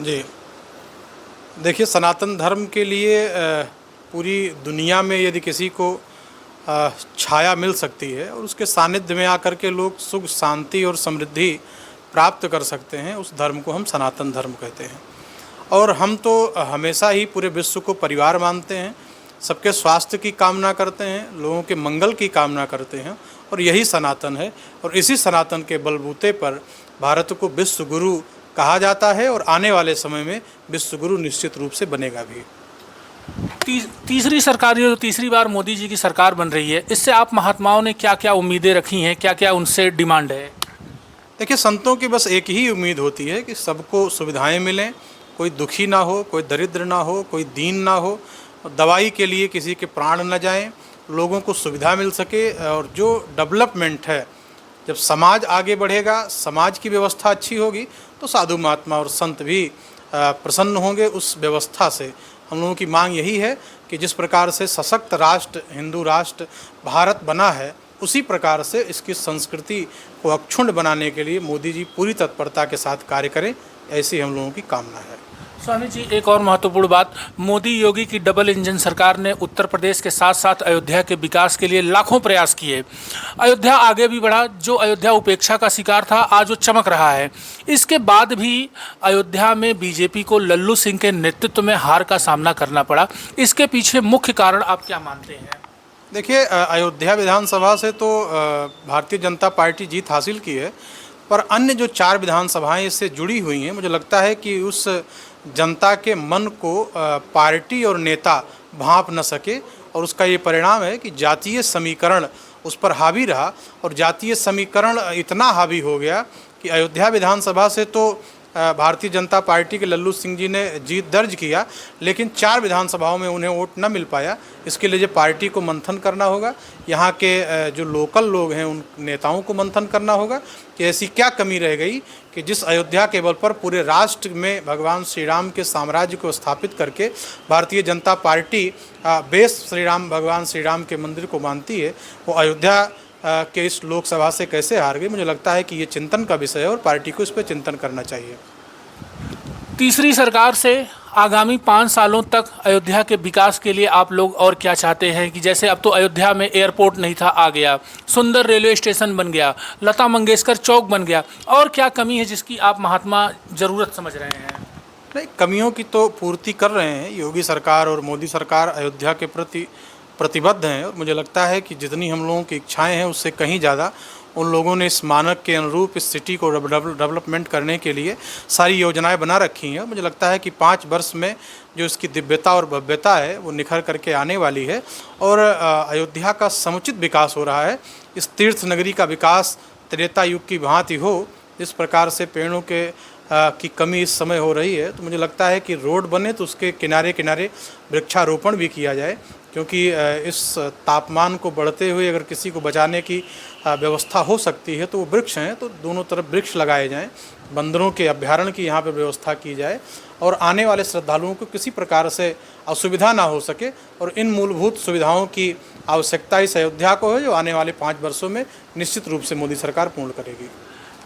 जी। देखिए, सनातन धर्म के लिए पूरी दुनिया में यदि किसी को छाया मिल सकती है और उसके सानिध्य में आकर के लोग सुख, शांति और समृद्धि प्राप्त कर सकते हैं, उस धर्म को हम सनातन धर्म कहते हैं। और हम तो हमेशा ही पूरे विश्व को परिवार मानते हैं, सबके स्वास्थ्य की कामना करते हैं, लोगों के मंगल की कामना करते हैं, और यही सनातन है। और इसी सनातन के बलबूते पर भारत को विश्व गुरु कहा जाता है और आने वाले समय में विश्व गुरु निश्चित रूप से बनेगा भी। तीसरी बार मोदी जी की सरकार बन रही है, इससे आप महात्माओं ने क्या क्या उम्मीदें रखी हैं, क्या क्या उनसे डिमांड है? देखिए, संतों की बस एक ही उम्मीद होती है कि सबको सुविधाएं मिलें, कोई दुखी ना हो, कोई दरिद्र ना हो, कोई दीन ना हो, दवाई के लिए किसी के प्राण न जाएं, लोगों को सुविधा मिल सके। और जो डेवलपमेंट है, जब समाज आगे बढ़ेगा, समाज की व्यवस्था अच्छी होगी, तो साधु महात्मा और संत भी प्रसन्न होंगे उस व्यवस्था से। हम लोगों की मांग यही है कि जिस प्रकार से सशक्त राष्ट्र, हिंदू राष्ट्र भारत बना है, उसी प्रकार से इसकी संस्कृति को अक्षुण्ण बनाने के लिए मोदी जी पूरी तत्परता के साथ कार्य करें, ऐसी हम लोगों की कामना है। स्वामी जी, एक और महत्वपूर्ण बात, मोदी योगी की डबल इंजन सरकार ने उत्तर प्रदेश के साथ साथ अयोध्या के विकास के लिए लाखों प्रयास किए। अयोध्या आगे भी बढ़ा, जो अयोध्या उपेक्षा का शिकार था आज वो चमक रहा है। इसके बाद भी अयोध्या में बीजेपी को लल्लू सिंह के नेतृत्व में हार का सामना करना पड़ा। इसके पीछे मुख्य कारण आप क्या मानते हैं? देखिए, अयोध्या विधानसभा से तो भारतीय जनता पार्टी जीत हासिल की है, पर अन्य जो 4 विधानसभाएं इससे जुड़ी हुई हैं, मुझे लगता है कि उस जनता के मन को पार्टी और नेता भांप न सके, और उसका ये परिणाम है कि जातीय समीकरण उस पर हावी रहा। और जातीय समीकरण इतना हावी हो गया कि अयोध्या विधानसभा से तो भारतीय जनता पार्टी के लल्लू सिंह जी ने जीत दर्ज किया, लेकिन 4 विधानसभाओं में उन्हें वोट न मिल पाया। इसके लिए जो पार्टी को मंथन करना होगा, यहाँ के जो लोकल लोग हैं उन नेताओं को मंथन करना होगा कि ऐसी क्या कमी रह गई कि जिस अयोध्या के बल पर पूरे राष्ट्र में भगवान श्री राम के साम्राज्य को स्थापित करके भारतीय जनता पार्टी बेस भगवान श्री राम के मंदिर को मानती है, वो अयोध्या के इस लोकसभा से कैसे हार गई। मुझे लगता है कि ये चिंतन का विषय है और पार्टी को इस पर चिंतन करना चाहिए। तीसरी सरकार से आगामी 5 सालों तक अयोध्या के विकास के लिए आप लोग और क्या चाहते हैं? कि जैसे अब तो अयोध्या में एयरपोर्ट नहीं था, आ गया, सुंदर रेलवे स्टेशन बन गया, लता मंगेशकर चौक बन गया, और क्या कमी है जिसकी आप महात्मा ज़रूरत समझ रहे हैं? नहीं, कमियों की तो पूर्ति कर रहे हैं। योगी सरकार और मोदी सरकार अयोध्या के प्रति प्रतिबद्ध हैं, और मुझे लगता है कि जितनी हम लोगों की इच्छाएं हैं उससे कहीं ज़्यादा उन लोगों ने इस मानक के अनुरूप इस सिटी को डेवलपमेंट करने के लिए सारी योजनाएं बना रखी हैं। मुझे लगता है कि 5 वर्ष में जो इसकी दिव्यता और भव्यता है वो निखर करके आने वाली है, और अयोध्या का समुचित विकास हो रहा है। इस तीर्थ नगरी का विकास त्रेता युग की भांति हो, इस प्रकार से पेड़ों के की कमी इस समय हो रही है, तो मुझे लगता है कि रोड बने तो उसके किनारे किनारे वृक्षारोपण भी किया जाए, क्योंकि इस तापमान को बढ़ते हुए अगर किसी को बचाने की व्यवस्था हो सकती है तो वो वृक्ष हैं, तो दोनों तरफ वृक्ष लगाए जाएं, बंदरों के अभ्यारण्य की यहाँ पर व्यवस्था की जाए, और आने वाले श्रद्धालुओं को किसी प्रकार से असुविधा ना हो सके। और इन मूलभूत सुविधाओं की आवश्यकता इस अयोध्या को है, जो आने वाले 5 वर्षों में निश्चित रूप से मोदी सरकार पूर्ण करेगी।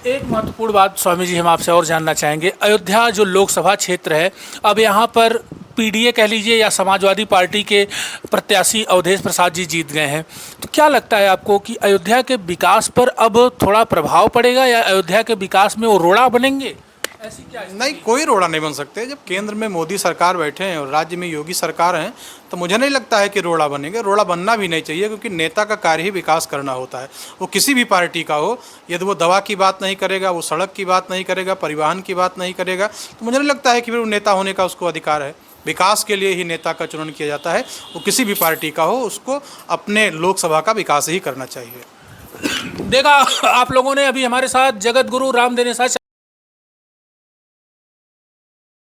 एक महत्वपूर्ण बात स्वामी जी हम आपसे और जानना चाहेंगे, अयोध्या जो लोकसभा क्षेत्र है, अब यहाँ पर पीडीए कह लीजिए या समाजवादी पार्टी के प्रत्याशी अवधेश प्रसाद जी जीत गए हैं, तो क्या लगता है आपको कि अयोध्या के विकास पर अब थोड़ा प्रभाव पड़ेगा, या अयोध्या के विकास में वो रोड़ा बनेंगे? ऐसी क्या? नहीं, कोई रोड़ा नहीं बन सकते। जब केंद्र में मोदी सरकार बैठे हैं और राज्य में योगी सरकार हैं, तो मुझे नहीं लगता है कि रोड़ा बनेंगे। रोड़ा बनना भी नहीं चाहिए, क्योंकि नेता का कार्य ही विकास करना होता है, वो किसी भी पार्टी का हो। यदि वो दवा की बात नहीं करेगा, वो सड़क की बात नहीं करेगा, परिवहन की बात नहीं करेगा, तो मुझे नहीं लगता है कि फिर वो नेता होने का उसको अधिकार है। विकास के लिए ही नेता का चुनाव किया जाता है, वो किसी भी पार्टी का हो, उसको अपने लोकसभा का विकास ही करना चाहिए। देखा आप लोगों ने, अभी हमारे साथ जगत गुरु रामदेव